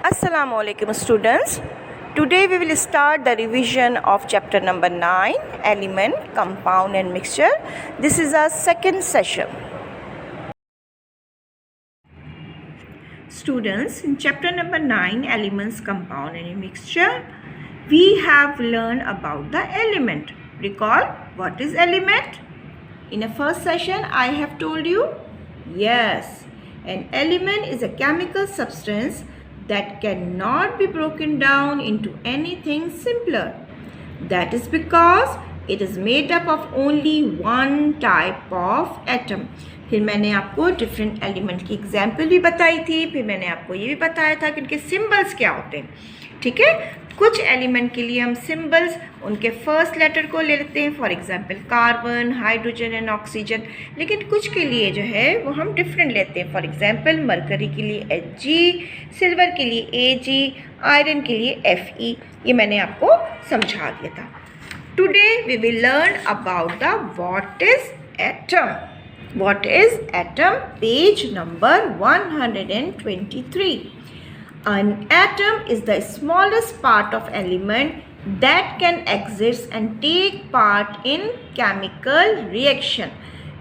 Assalamu alaikum students. Today we will start the revision of chapter number 9, element, compound and mixture. This is our second session. Students, in chapter number 9, elements, compound and mixture, we have learned about the element. Recall what is element? In the first session I have told you, yes, an element is a chemical substance that cannot be broken down into anything simpler. That is because it is made up of only one type of atom. फिर मैंने आपको different element की example भी बताई थी, फिर मैंने आपको ये भी बताया था कि उनके सिंबल्स क्या होते हैं. ठीक है, कुछ एलिमेंट के लिए हम सिंबल्स उनके फर्स्ट लेटर को ले लेते हैं, for example carbon, hydrogen and oxygen. लेकिन कुछ के लिए जो है वो हम डिफरेंट लेते हैं. फॉर एग्जांपल मरकरी के लिए Hg, सिल्वर के लिए Ag, आयरन के लिए Fe. ये मैंने आपको समझा दिया था. Today we will learn about the what is atom. What is atom? Page number 123. An atom is the smallest part of element that can exist and take part in chemical reaction.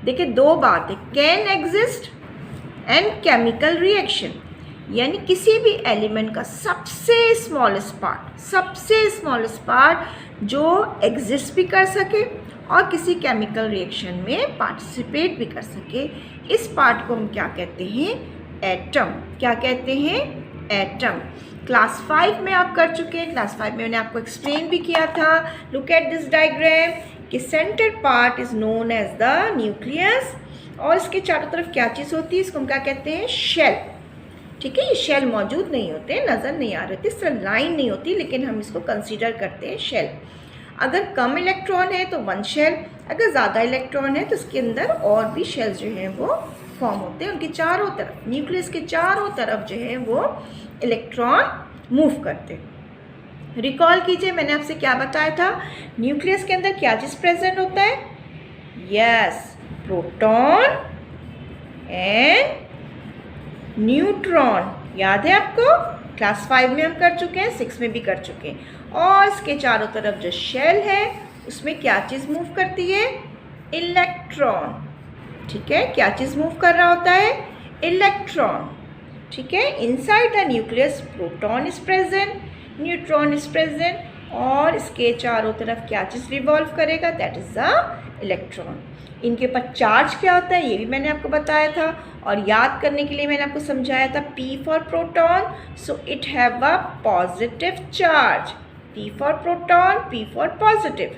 देखिए दो बातें, can exist and chemical reaction. यानी किसी भी element का सबसे smallest part जो exist भी कर सके और किसी केमिकल रिएक्शन में पार्टिसिपेट भी कर सके, इस पार्ट को हम क्या कहते हैं? एटम. क्या कहते हैं? एटम. क्लास 5 में आप कर चुके हैं. क्लास 5 में मैंने आपको एक्सप्लेन भी किया था. लुक एट दिस डायग्राम कि centre part is known as the nucleus और इसके चारों तरफ क्या चीज़ होती है? इसको हम क्या कहते हैं? शेल. ठीक है, ये शेल मौजूद नहीं होते, नज़र नहीं आ रहे थे, इस तरह लाइन नहीं होती, लेकिन हम इसको कंसीडर करते हैं शेल. अगर कम इलेक्ट्रॉन है तो वन शेल, अगर ज़्यादा इलेक्ट्रॉन है तो इसके अंदर और भी शेल्स जो हैं वो फॉर्म होते हैं. उनके चारों तरफ, न्यूक्लियस के चारों तरफ जो है वो इलेक्ट्रॉन मूव करते हैं. रिकॉल कीजिए, मैंने आपसे क्या बताया था? न्यूक्लियस के अंदर क्या चीज़ प्रेजेंट होता है? Yes, proton and neutron. याद है आपको? क्लास 5 में हम कर चुके हैं, 6 में भी कर चुके हैं. और इसके चारों तरफ जो शेल है उसमें क्या चीज़ मूव करती है? इलेक्ट्रॉन. ठीक है, क्या चीज़ मूव कर रहा होता है? इलेक्ट्रॉन. ठीक है, inside the nucleus proton is present, neutron is present और इसके चारों तरफ क्या चीज़ रिवॉल्व करेगा? That is the electron. इनके ऊपर चार्ज क्या होता है ये भी मैंने आपको बताया था और याद करने के लिए मैंने आपको समझाया था P for proton, so it have a positive charge. P for proton, P for positive.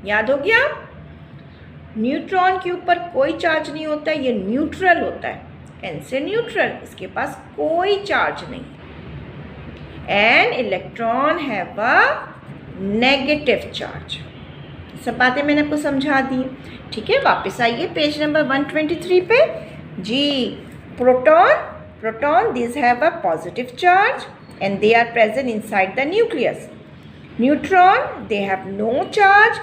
याद हो गया? न्यूट्रॉन के ऊपर कोई चार्ज नहीं होता, ये न्यूट्रल होता है. N से न्यूट्रल, इसके पास कोई चार्ज नहीं. And electron have a negative charge. सब बातें मैंने आपको समझा दी. ठीक है, वापस आइए पेज नंबर 123 पे. जी, proton these have a positive charge and they are present inside the nucleus. Neutron, they have no charge,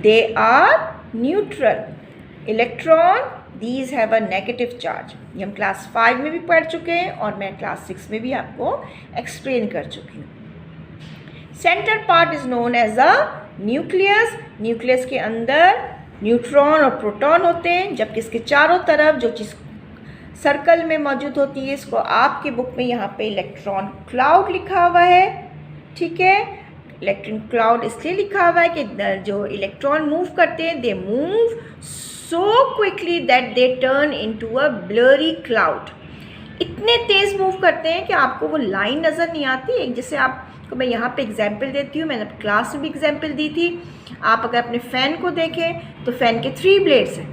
they are neutral. Electron, these have a negative charge. ये हम क्लास 5 में भी पढ़ चुके हैं और मैं क्लास 6 में भी आपको एक्सप्लेन कर चुकी हूँ. Centre part is known as a nucleus. Nucleus के अंदर न्यूट्रॉन और प्रोटॉन होते हैं, जबकि इसके चारों तरफ जो चीज़ सर्कल में मौजूद होती है, इसको आपके बुक में यहाँ पे इलेक्ट्रॉन क्लाउड लिखा हुआ है. ठीक है, इलेक्ट्रॉन क्लाउड इसलिए लिखा हुआ है कि जो इलेक्ट्रॉन मूव करते हैं, they move so quickly that they turn into a blurry cloud. इतने तेज़ मूव करते हैं कि आपको वो लाइन नज़र नहीं आती. एक जैसे आपको मैं यहाँ पे एग्जाम्पल देती हूँ, मैंने क्लास में भी एग्जाम्पल दी थी. आप अगर अपने फ़ैन को देखें तो फ़ैन के 3 ब्लेड्स हैं,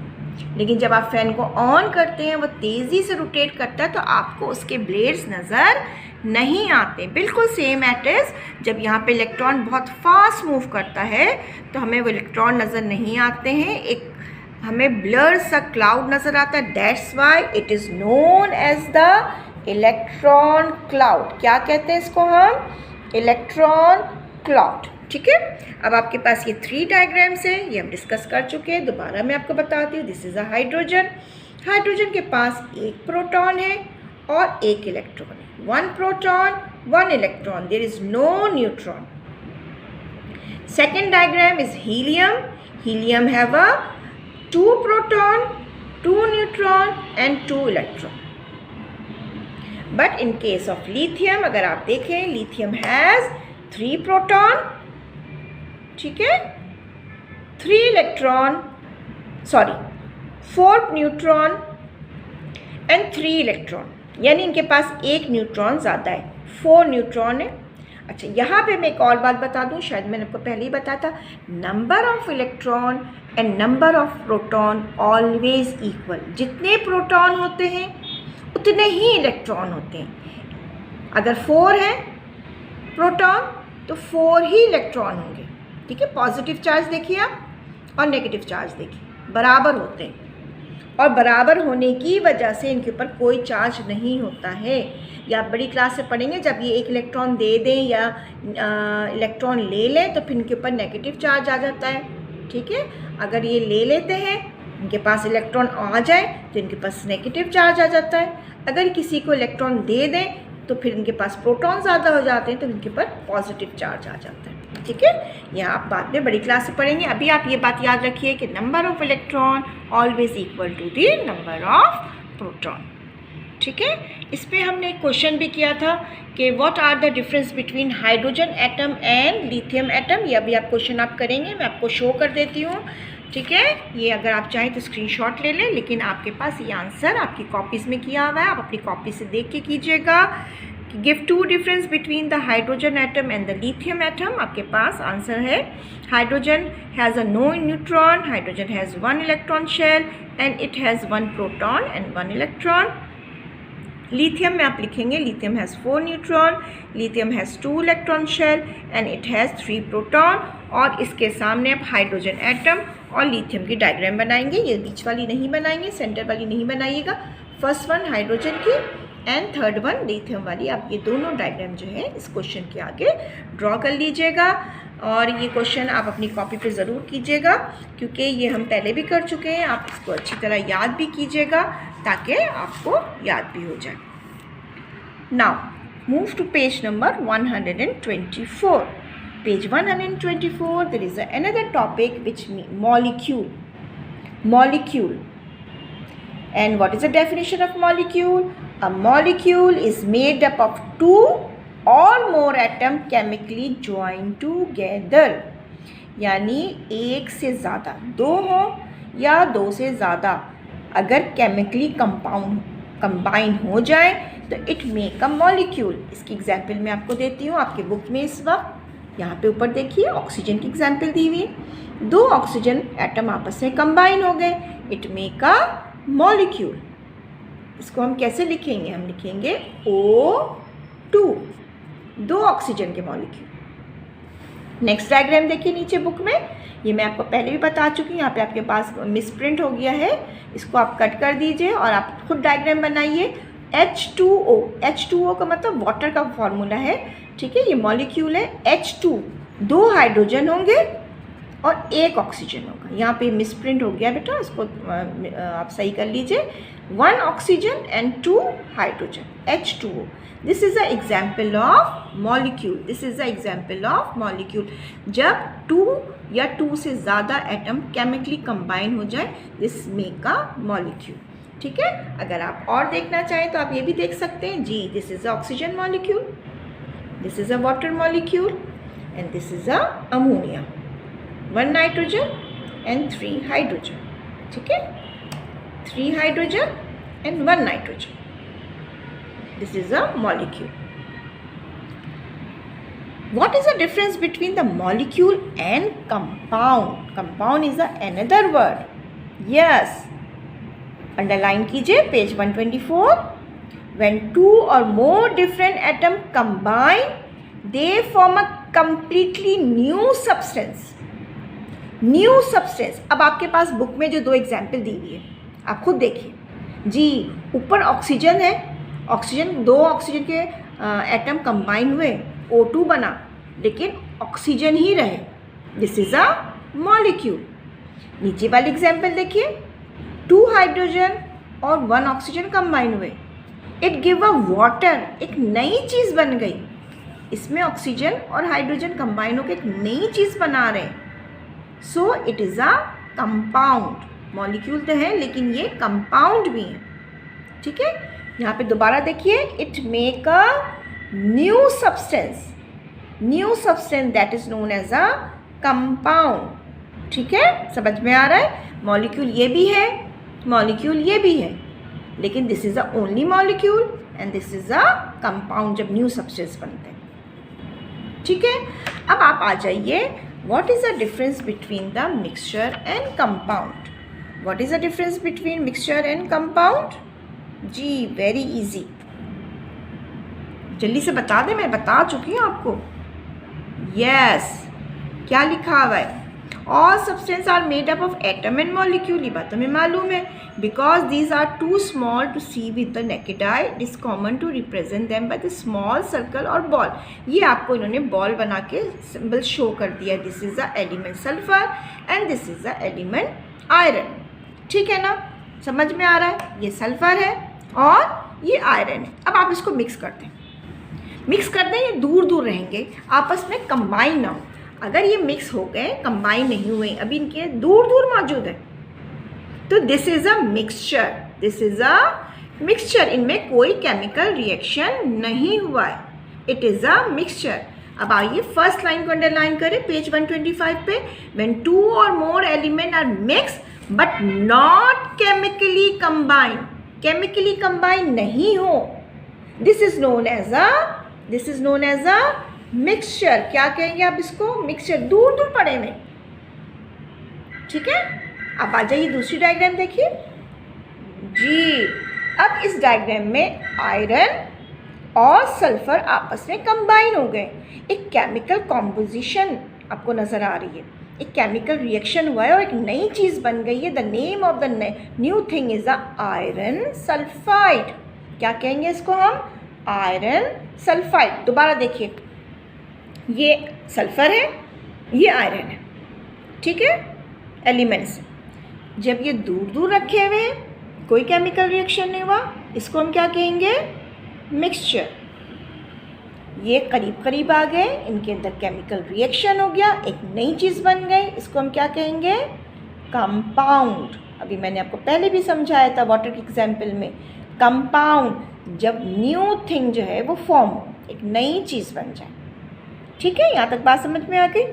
लेकिन जब आप फ़ैन को ऑन करते हैं वो तेज़ी से रोटेट करता है तो आपको उसके ब्लेड्स नज़र नहीं आते. बिल्कुल सेम एट इज़ जब यहाँ पे इलेक्ट्रॉन बहुत फास्ट मूव करता है तो हमें वो इलेक्ट्रॉन नज़र नहीं आते हैं, एक हमें ब्लर सा क्लाउड नज़र आता है. That's why it is known as the electron cloud. क्या कहते हैं इसको हम? Electron cloud. ठीक है, अब आपके पास ये 3 डायग्राम्स है, ये हम डिस्कस कर चुके हैं. दोबारा मैं आपको बताती हूँ. This is a hydrogen. Hydrogen के पास एक प्रोटॉन है और एक इलेक्ट्रॉन है. 1 proton one electron. There is no neutron. Second diagram is helium. Helium have a 2 proton, 2 neutron and 2 electron. But in case of lithium, अगर आप देखें, lithium has 3 proton, ठीक है, 3 electron, sorry, 4 neutron and 3 electron. यानी इनके पास एक neutron ज़्यादा है, 4 न्यूट्रॉन है. अच्छा, यहाँ पे मैं एक और बात बता दूँ, शायद मैंने आपको पहले ही बताया था, number of electron and number of proton always equal. जितने प्रोटॉन होते हैं उतने ही इलेक्ट्रॉन होते हैं. अगर 4 है प्रोटॉन तो 4 ही इलेक्ट्रॉन होंगे, ठीक है. पॉजिटिव चार्ज देखिए आप और नेगेटिव चार्ज देखिए, बराबर होते हैं. और बराबर होने की वजह से इनके ऊपर कोई चार्ज नहीं होता है. या आप बड़ी क्लास से पढ़ेंगे, जब ये एक इलेक्ट्रॉन दे दें या इलेक्ट्रॉन ले लें तो फिर इनके ऊपर नेगेटिव चार्ज आ जाता है, ठीक है. अगर ये ले लेते हैं, इनके पास इलेक्ट्रॉन आ जाए तो इनके पास नेगेटिव चार्ज आ जाता है. अगर किसी को इलेक्ट्रॉन दे दें तो फिर इनके पास प्रोटॉन ज़्यादा हो जाते हैं तो इनके ऊपर पॉजिटिव चार्ज आ जाता है, ठीक है. यह आप बाद में बड़ी क्लास से पढ़ेंगे. अभी आप ये बात याद रखिए कि number of electron always equal to the number of proton, ठीक है. इस पर हमने एक क्वेश्चन भी किया था कि what are the difference between hydrogen atom and lithium atom. ये अभी आप क्वेश्चन आप करेंगे, मैं आपको शो कर देती हूँ, ठीक है. ये अगर आप चाहें तो स्क्रीनशॉट ले लें, लेकिन आपके पास ये आंसर आपकी कॉपीज़ में किया हुआ है, आप अपनी कॉपी से देख के कीजिएगा. Give 2 difference between the hydrogen atom and the lithium atom. आपके पास आंसर है hydrogen has a no neutron, hydrogen has 1 electron shell and it has 1 proton and 1 electron. Lithium में आप लिखेंगे lithium has 4 neutron, lithium has 2 electron shell and it has 3 proton. और इसके सामने आप हाइड्रोजन एटम और लिथियम की डायग्राम बनाएंगे. ये बीच वाली नहीं बनाएंगे, सेंटर वाली नहीं बनाइएगा. फर्स्ट वन हाइड्रोजन की एंड थर्ड वन लिथियम वाली. आप ये दोनों डायग्राम जो है इस क्वेश्चन के आगे ड्रॉ कर लीजिएगा. और ये क्वेश्चन आप अपनी कॉपी पे ज़रूर कीजिएगा, क्योंकि ये हम पहले भी कर चुके हैं. आप इसको अच्छी तरह याद भी कीजिएगा ताकि आपको याद भी हो जाए. Now move to page number 124. Page 124, there is another topic which molecule. Molecule. And what is the definition of molecule? A molecule is made up of 2 or more atoms chemically joined together. यानी एक से ज़्यादा, 2 हो या 2 से ज़्यादा, अगर chemically combine हो जाए तो इट मेक अ मॉलिक्यूल. इसकी एग्जाम्पल मैं आपको देती हूँ आपके बुक में. इस वक्त यहाँ पे ऊपर देखिए ऑक्सीजन की एग्जाम्पल दी हुई है. 2 ऑक्सीजन एटम आपस में कंबाइन हो गए, इट मेक अ मॉलिक्यूल. इसको हम कैसे लिखेंगे? हम लिखेंगे O2, 2 ऑक्सीजन के मॉलिक्यूल. नेक्स्ट डायग्राम देखिए नीचे बुक में, ये मैं आपको पहले भी बता चुकी हूँ. यहाँ पे आपके पास मिसप्रिंट हो गया है, इसको आप कट कर दीजिए और आप खुद डायग्राम बनाइए. H2O, H2O का मतलब वाटर का फॉर्मूला है, ठीक है. ये मॉलिक्यूल है H2, 2 हाइड्रोजन होंगे और 1 ऑक्सीजन होगा. यहाँ पे मिसप्रिंट हो गया बेटा, इसको आप सही कर लीजिए. 1 oxygen and 2 hydrogen, H2O. This is a example of molecule. This is a example of molecule. जब 2 या 2 से ज़्यादा एटम केमिकली कंबाइन हो जाए, दिस मेक अ मॉलिक्यूल, ठीक है. अगर आप और देखना चाहें तो आप ये भी देख सकते हैं जी. This is a oxygen molecule, this is a water molecule and this is a ammonia. 1 nitrogen and 3 hydrogen, ठीक है. 3 hydrogen and 1 nitrogen. This is a molecule. What is the difference between the molecule and compound? Compound is another word. Yes, underline कीजिए page 124. When 2 or more different atoms combine, they form a completely new substance. New substance. अब आपके पास book में जो 2 example दी हुई है, आप खुद देखिए जी. ऊपर ऑक्सीजन है, ऑक्सीजन 2 ऑक्सीजन के एटम कंबाइन हुए, O2 बना, लेकिन ऑक्सीजन ही रहे. This is a molecule. नीचे वाली एग्जाम्पल देखिए, 2 हाइड्रोजन और 1 ऑक्सीजन कंबाइन हुए, इट गिव अ वाटर. एक नई चीज़ बन गई, इसमें ऑक्सीजन और हाइड्रोजन कंबाइन होकर एक नई चीज़ बना रहे हैं. So it is a compound. Molecule तो है लेकिन ये कंपाउंड भी है. ठीक है, यहाँ पे दोबारा देखिए, it make a new substance. New substance that is known as a compound. ठीक है, समझ में आ रहा है. मॉलिक्यूल ये भी है, मॉलिक्यूल ये भी है, लेकिन this is the only molecule and this is a compound जब न्यू सब्सटेंस बनते हैं. ठीक है, अब आप आ जाइए, what is the difference between the mixture and compound. What is the difference between mixture and compound? जी वेरी इजी. जल्दी से बता दें, मैं बता चुकी हूँ आपको. यस, क्या लिखा हुआ है? All substance are made up of atom and molecule. ये बात हमें मालूम है. Because these are too small to see with the naked eye, it is common to represent them by the small circle और बॉल. ये आपको इन्होंने ball बना के सिंबल शो कर दिया. This is the element sulphur and this is the element iron. ठीक है ना, समझ में आ रहा है. ये सल्फर है और ये आयरन है. अब आप इसको मिक्स करते हैं. मिक्स करते हैं, ये दूर दूर रहेंगे, आपस में कंबाइन ना हो. अगर ये मिक्स हो गए, कंबाइन नहीं हुए, अभी इनके दूर दूर मौजूद है, तो this is a mixture. This is a mixture. इनमें कोई केमिकल रिएक्शन नहीं हुआ है. It is a mixture. अब आइए फर्स्ट लाइन को अंडरलाइन करें पेज 125 पे. व्हेन टू और more element are mix but not chemically combine. Chemically combine नहीं हो, this is known as a mixture. क्या कहेंगे आप इसको? मिक्सचर. दूर दूर पड़े हुए. ठीक है, अब आ जाइए दूसरी डायग्राम देखिए जी. अब इस डायग्राम में आयरन और सल्फर आपस में कंबाइन हो गए. एक केमिकल कॉम्पोजिशन आपको नजर आ रही है. एक केमिकल रिएक्शन हुआ है और एक नई चीज़ बन गई है. The name of the new thing is the iron sulphide. क्या कहेंगे इसको हम? Iron sulphide. दोबारा देखिए, ये सल्फर है, ये आयरन है. ठीक है, एलिमेंट्स. जब ये दूर दूर रखे हुए हैं, कोई केमिकल रिएक्शन नहीं हुआ, इसको हम क्या कहेंगे? मिक्सचर. ये करीब करीब आ गए, इनके अंदर केमिकल रिएक्शन हो गया, एक नई चीज़ बन गई, इसको हम क्या कहेंगे? कंपाउंड. अभी मैंने आपको पहले भी समझाया था वाटर के एग्जाम्पल में. कंपाउंड जब न्यू थिंग जो है वो फॉर्म हो, एक नई चीज़ बन जाए. ठीक है, यहाँ तक बात समझ में आ गई.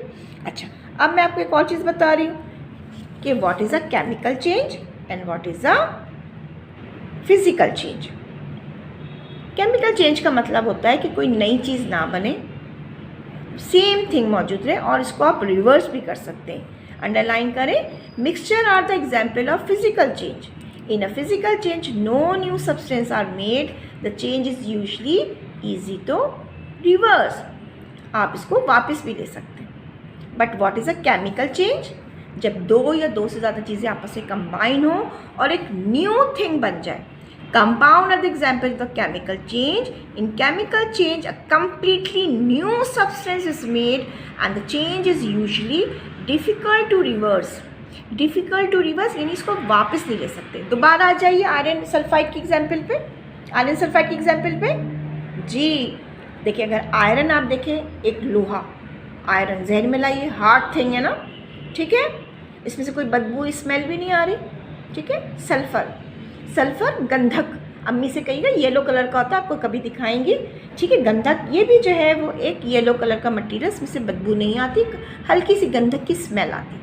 अच्छा, अब मैं आपको एक और चीज़ बता रही हूँ कि what is a chemical change and what is a physical change. Chemical change का मतलब होता है कि कोई नई चीज़ ना बने, सेम थिंग मौजूद रहे, और इसको आप रिवर्स भी कर सकते हैं. अंडरलाइन करें, mixture are the example of physical change. In a physical change no new substance are made, the change is usually easy to reverse. आप इसको वापस भी ले सकते हैं. But what is a chemical change? जब दो या दो से ज़्यादा चीज़ें आपस में कंबाइन हो और एक न्यू थिंग बन जाए. Compound are the example of the chemical change. In chemical change, a completely new substance is made and the change is usually difficult to reverse. Difficult to reverse यानी इसको वापस नहीं ले सकते. दोबारा आ जाइए आयरन सल्फाइड के एग्जाम्पल पे. आयरन सल्फाइड के एग्जाम्पल पे जी देखिए, अगर आयरन आप देखें, एक लोहा, आयरन जहन में लाइए, हार्ड थिंग है ना. ठीक है, इसमें से कोई बदबू स्मेल भी नहीं आ रही. ठीक है, सल्फर. सल्फर गंधक, अम्मी से कहिएगा येलो कलर का होता है, आपको कभी दिखाएंगी. ठीक है, गंधक ये भी जो है वो एक येलो कलर का मटेरियल, इसमें से बदबू नहीं आती, हल्की सी गंधक की स्मेल आती.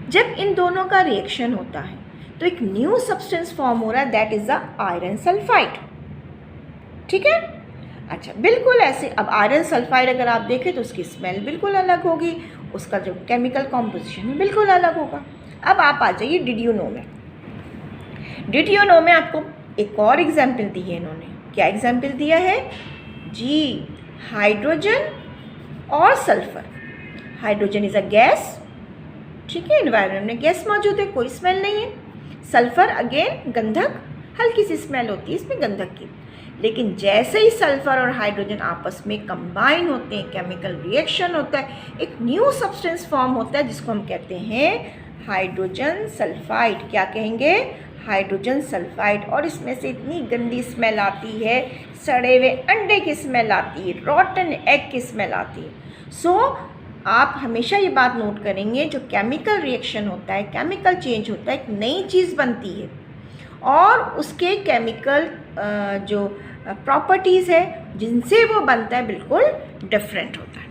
जब इन दोनों का रिएक्शन होता है तो एक न्यू सब्सटेंस फॉर्म हो रहा है, that is the iron sulphide. ठीक है, अच्छा बिल्कुल ऐसे. अब आयरन सल्फाइड अगर आप देखें तो उसकी स्मेल बिल्कुल अलग होगी, उसका जो केमिकल कॉम्पोजिशन है बिल्कुल अलग होगा. अब आप आ जाइए डिड यू नो में. डिड यू नो में आपको एक और एग्जाम्पल दी है इन्होंने. क्या एग्जाम्पल दिया है जी? हाइड्रोजन और sulphur. Hydrogen is a gas. ठीक है, एनवायरनमेंट में गैस मौजूद है, कोई स्मेल नहीं है. सल्फर अगेन गंधक, हल्की सी स्मेल होती है इसमें गंधक की. लेकिन जैसे ही सल्फर और हाइड्रोजन आपस में कंबाइन होते हैं, केमिकल रिएक्शन होता है, एक न्यू सब्सटेंस फॉर्म होता है जिसको हम कहते हैं हाइड्रोजन सल्फाइड. क्या कहेंगे? हाइड्रोजन सल्फाइड, और इसमें से इतनी गंदी स्मेल आती है, सड़े हुए अंडे की स्मेल आती है, रॉटन एग की स्मेल आती है। सो आप हमेशा ये बात नोट करेंगे, जो केमिकल रिएक्शन होता है, केमिकल चेंज होता है, एक नई चीज़ बनती है और उसके केमिकल जो प्रॉपर्टीज़ है जिनसे वो बनता है बिल्कुल डिफरेंट होता है।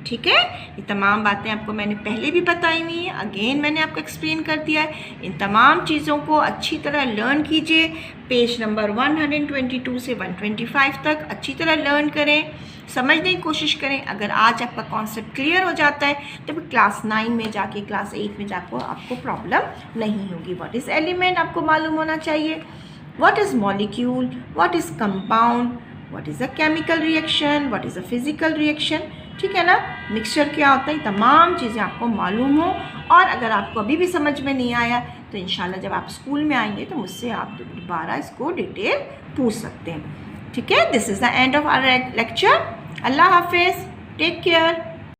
ठीक है, ये तमाम बातें आपको मैंने पहले भी बताई हुई हैं, अगेन मैंने आपको एक्सप्लेन कर दिया है। इन तमाम चीज़ों को अच्छी तरह लर्न कीजिए, पेज नंबर 122 से 125 तक अच्छी तरह लर्न करें, समझने की कोशिश करें। अगर आज आपका कॉन्सेप्ट क्लियर हो जाता है तो फिर क्लास 9 में जाके, क्लास 8 में जाकर आपको प्रॉब्लम नहीं होगी। व्हाट इज़ एलिमेंट आपको मालूम होना चाहिए, what is molecule, what is compound, what is a chemical reaction, what is a physical reaction, ठीक है ना, मिक्सचर क्या होता है, तमाम चीज़ें आपको मालूम हो। और अगर आपको अभी भी समझ में नहीं आया तो इंशाल्लाह जब आप स्कूल में आएंगे तो मुझसे आप दोबारा इसको डिटेल पूछ सकते हैं। ठीक है, this is the end of our lecture. अल्लाह हाफिज़, टेक केयर।